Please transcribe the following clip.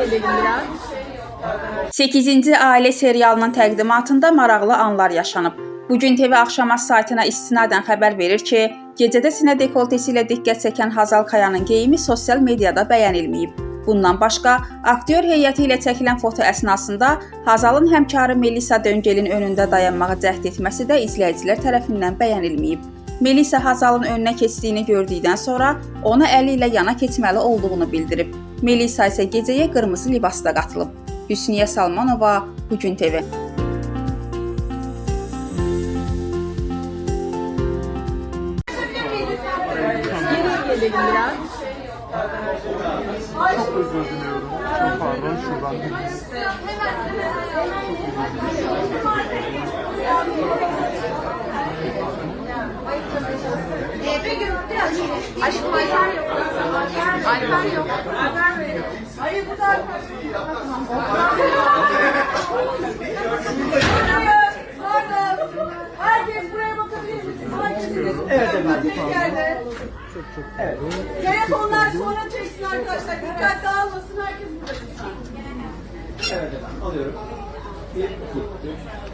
edelim biraz. 8-ci ailə serialının təqdimatında maraqlı anlar yaşanıb. Bugün TV Axşamaz saytına istinadən xəbər verir ki, gecədə sinə dekoltesi ilə diqqət çəkən Hazal Kayanın geyimi sosial mediada bəyənilməyib. Bundan başqa, aktyor heyəti ilə çəkilən foto əsnasında Hazalın həmkarı Melisa Döngəlin önündə dayanmağa cəhd etməsi də izləyicilər tərəfindən bəyənilməyib. Melisa Hazalın önünə keçdiyini gördükdən sonra ona əli ilə yana keçməli olduğunu bildirib. Melisa isə gecəyə qırmızı libasda qatılıb. Hüsniyə Salmanova, Bugün TV. Geriye gelelim biraz. Çok özür diliyorum. Çok pardon, şuradan Begüm biraz aşkım Alper yok. Alper yok. Hayır bu da Alper. Herkes buraya bakabilir mi? Evet efendim. Evet. Telefonlar sonra çeksin arkadaşlar. Dikkat dağılmasın. Herkes burada. Evet efendim, alıyorum. 1, 2, 3.